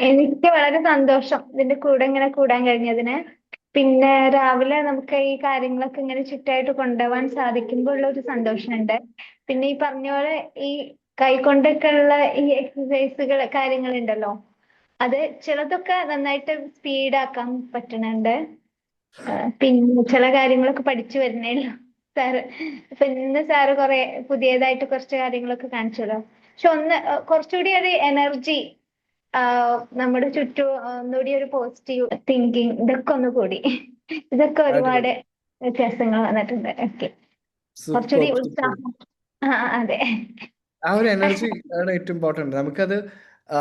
എനിക്ക് വളരെ സന്തോഷം ഇതിന്റെ കൂടെ ഇങ്ങനെ കൂടാൻ കഴിഞ്ഞതിന്. പിന്നെ രാവിലെ നമുക്ക് ഈ കാര്യങ്ങളൊക്കെ ഇങ്ങനെ ചിട്ടയായിട്ട് കൊണ്ടുപോകാൻ സാധിക്കുമ്പോൾ ഉള്ള ഒരു സന്തോഷമുണ്ട്. പിന്നെ ഈ പറഞ്ഞ പോലെ ഈ കൈകൊണ്ടൊക്കെ ഉള്ള ഈ എക്സസൈസുകൾ കാര്യങ്ങളുണ്ടല്ലോ, അത് ചിലതൊക്കെ നന്നായിട്ട് സ്പീഡാക്കാൻ പറ്റുന്നുണ്ട്. പിന്നെ ചില കാര്യങ്ങളൊക്കെ പഠിച്ചു വരുന്നേ ഉള്ളൂ. സാറ് ഇപ്പൊ ഇന്ന് സാറ് കുറെ പുതിയതായിട്ട് കുറച്ച് കാര്യങ്ങളൊക്കെ കാണിച്ചല്ലോ. പക്ഷെ ഒന്ന് കുറച്ചുകൂടി ഒരു എനർജി, നമ്മുടെ ചുറ്റും ഒന്നുകൂടി ഒരു പോസിറ്റീവ് തിങ്കിങ്, ഇതൊക്കെ ഒന്ന് കൂടി. ഇതൊക്കെ ഒരുപാട് അടിപൊളി. വ്യത്യാസങ്ങൾ വന്നിട്ടുണ്ട്. ഓക്കെ, സൂപ്പർ കുറച്ചുകൂടി സൂപ്പർ. ഉത്സാഹം. അതെ. ആ ഒരു എനർജി ആണ് ഏറ്റവും ഇമ്പോർട്ടന്റ്. നമുക്കത്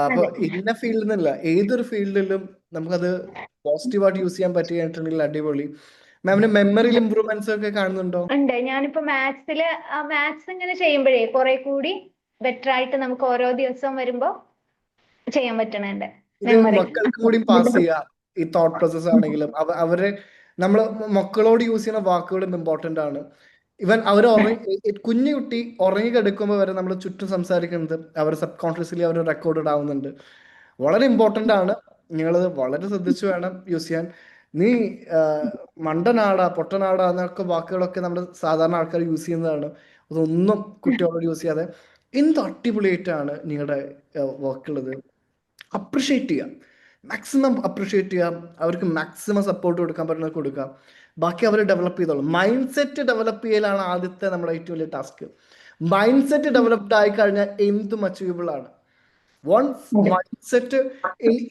അപ്പൊ അതെ. ഇന്ന ഫീൽഡിൽ നിന്നല്ല, ഏതൊരു ഫീൽഡിലും നമുക്കത് പോസിറ്റീവായിട്ട് യൂസ് ചെയ്യാൻ പറ്റുകയായിട്ടുണ്ടെങ്കിൽ അടിപൊളി. മാമിന് മെമ്മറിയിൽ ഇമ്പ്രൂവ്മെന്റ്സ് ഒക്കെ കാണുന്നുണ്ടോ? ഉണ്ട്. ഞാനിപ്പോ മാത്സ് ഇങ്ങനെ ചെയ്യുമ്പോഴേ കുറെ കൂടി ബെറ്റർ ആയിട്ട് നമുക്ക് ഓരോ ദിവസവും വരുമ്പോ ചെയ്യാൻ പറ്റണുണ്ട്. ഇത് മെമ്മറി. മക്കൾക്കും കൂടി പാസ് ചെയ്യുക. ഈ തോട്ട് പ്രോസസ് ആണെങ്കിലും അവരെ നമ്മൾ മക്കളോട് യൂസ് ചെയ്യുന്ന വാക്കുകളും ഇമ്പോർട്ടന്റ് ആണ്. ഇവൻ അവർ കുഞ്ഞു കുട്ടി ഉറങ്ങി കിടക്കുമ്പോൾ വരെ നമ്മൾ ചുറ്റും സംസാരിക്കുന്നത് അവർ സബ് കോൺഷ്യസ്ലി അവർ റെക്കോർഡ് ആവുന്നുണ്ട്. വളരെ ഇമ്പോർട്ടന്റ് ആണ്. നിങ്ങളത് വളരെ ശ്രദ്ധിച്ചു വേണം യൂസ് ചെയ്യാൻ. നീ ആ, മണ്ടനാടാ പൊട്ടനാടാ എന്നൊക്കെ വാക്കുകളൊക്കെ നമ്മൾ സാധാരണ ആൾക്കാർ യൂസ് ചെയ്യുന്നതാണ്. അതൊന്നും കുട്ടികളോട് യൂസ് ചെയ്യാതെ എന്ത് അടിപൊളിയായിട്ടാണ് നിങ്ങളുടെ വർക്കുള്ളത്. അപ്രിഷ്യേറ്റ് ചെയ്യാം, മാക്സിമം അപ്രിഷ്യേറ്റ് ചെയ്യാം. അവർക്ക് മാക്സിമം സപ്പോർട്ട് കൊടുക്കാൻ പറ്റുന്നത് കൊടുക്കാം. ബാക്കി അവർ ഡെവലപ്പ് ചെയ്തോളും. മൈൻഡ് സെറ്റ് ഡെവലപ്പ് ചെയ്യലാണ് ആദ്യത്തെ നമ്മുടെ ഏറ്റവും വലിയ ടാസ്ക്. മൈൻഡ് സെറ്റ് ഡെവലപ്ഡ് ആയി കഴിഞ്ഞാൽ എന്തും അച്ചീവബിൾ ആണ്. വൺസ് മൈൻഡ് സെറ്റ്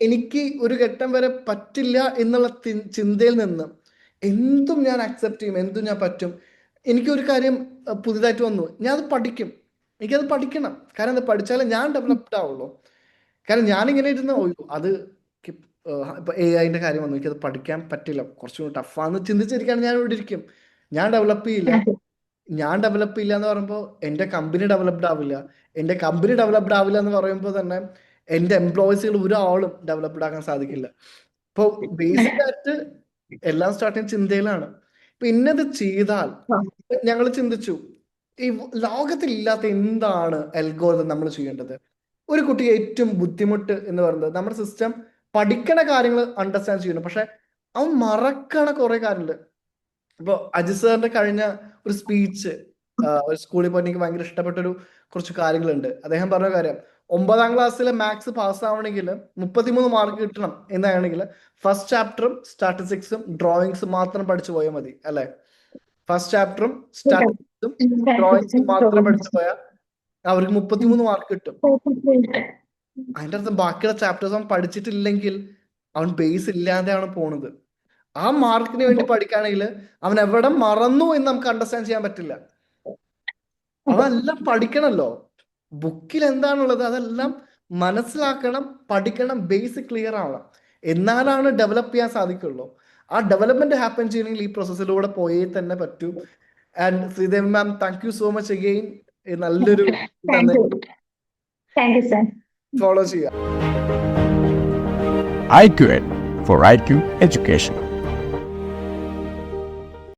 എനിക്ക് ഒരു ഘട്ടം വരെ പറ്റില്ല എന്നുള്ള ചിന്തയിൽ നിന്ന് എന്തും ഞാൻ അക്സെപ്റ്റ് ചെയ്യും, എന്തും ഞാൻ പറ്റും. എനിക്കൊരു കാര്യം പുതിയതായിട്ട് വന്നു, ഞാൻ അത് പഠിക്കും. എനിക്കത് പഠിക്കണം. കാരണം അത് പഠിച്ചാലേ ഞാൻ ഡെവലപ്ഡ് ആവുള്ളൂ. കാരണം ഞാനിങ്ങനെ ഇരുന്ന് അത് ഇപ്പൊ AI-ന്റെ കാര്യം വന്നു, എനിക്കത് പഠിക്കാൻ പറ്റില്ല, കുറച്ചുകൂടി ടഫാന്ന് ചിന്തിച്ചിരിക്കുകയാണ്, ഞാൻ ഇവിടെ ഇരിക്കും. ഞാൻ ഡെവലപ്പ് ചെയ്യില്ല. എന്ന് പറയുമ്പോൾ എൻ്റെ കമ്പനി ഡെവലപ്ഡ് ആവില്ല. എൻ്റെ കമ്പനി ഡെവലപ്ഡ് ആവില്ല എന്ന് പറയുമ്പോൾ തന്നെ എൻ്റെ എംപ്ലോയീസുകൾ ഒരാളും ഡെവലപ്ഡ് ആക്കാൻ സാധിക്കില്ല. ഇപ്പോൾ ബേസിക് ആയിട്ട് എല്ലാം സ്റ്റാർട്ടിങ് ചിന്തയിലാണ്. പിന്നെ ഇത് ചെയ്താൽ ഞങ്ങൾ ചിന്തിച്ചു, ഈ ലോകത്തിലില്ലാത്ത എന്താണ് അൽഗോരിതം നമ്മൾ ചെയ്യേണ്ടത്. ഒരു കുട്ടിക്ക് ഏറ്റവും ബുദ്ധിമുട്ട് എന്ന് പറയുന്നത് നമ്മുടെ സിസ്റ്റം പഠിക്കണ കാര്യങ്ങൾ അണ്ടർസ്റ്റാൻഡ് ചെയ്യുന്നു, പക്ഷെ അവൻ മറക്കണ കുറെ കാര്യമുണ്ട്. ഇപ്പൊ അജിത് സാറിന്റെ കഴിഞ്ഞ ഒരു സ്പീച്ച് ഒരു സ്കൂളിൽ പോയി എനിക്ക് ഭയങ്കര ഇഷ്ടപ്പെട്ട കുറച്ച് കാര്യങ്ങളുണ്ട്. അദ്ദേഹം പറഞ്ഞ കാര്യം, 9ാം ക്ലാസ്സിലെ മാത്സ് പാസ്സാവണമെങ്കിൽ 33 മാർക്ക് കിട്ടണം എന്നാണെങ്കിൽ ഫസ്റ്റ് ചാപ്റ്ററും സ്റ്റാറ്റിസ്റ്റിക്സും ഡ്രോയിങ്സും മാത്രം പഠിച്ചു പോയാൽ മതി, അല്ലെ? ഫസ്റ്റ് ചാപ്റ്ററും സ്റ്റാറ്റിസ്റ്റിക്സും ഡ്രോയിങ്സും മാത്രം പഠിച്ചു പോയാൽ അവർക്ക് 33 മാർക്ക് കിട്ടും. അതിന്റെ അർത്ഥം ബാക്കിയുള്ള ചാപ്റ്റേഴ്സ് അവൻ പഠിച്ചിട്ടില്ലെങ്കിൽ അവൻ ബേസ് ഇല്ലാതെയാണ് പോണത്. ആ മാർക്കിന് വേണ്ടി പഠിക്കുകയാണെങ്കിൽ അവൻ എവിടെ മറന്നു എന്ന് നമുക്ക് അണ്ടർസ്റ്റാൻഡ് ചെയ്യാൻ പറ്റില്ല. അതെല്ലാം പഠിക്കണമല്ലോ. ബുക്കിൽ എന്താണുള്ളത് അതെല്ലാം മനസ്സിലാക്കണം, പഠിക്കണം, ബേസ് ക്ലിയർ ആവണം. എന്നാലാണ് ഡെവലപ്പ് ചെയ്യാൻ സാധിക്കുള്ളൂ. ആ ഡെവലപ്മെന്റ് ഹാപ്പൻ ചെയ്യണമെങ്കിൽ ഈ പ്രോസസ്സിലൂടെ പോയേ തന്നെ പറ്റൂ. And Sridevi ma'am, thank you so much again. നല്ലൊരു thank you. Thank you sir. Follow ചെയ്യാം. IQN for IQ Education.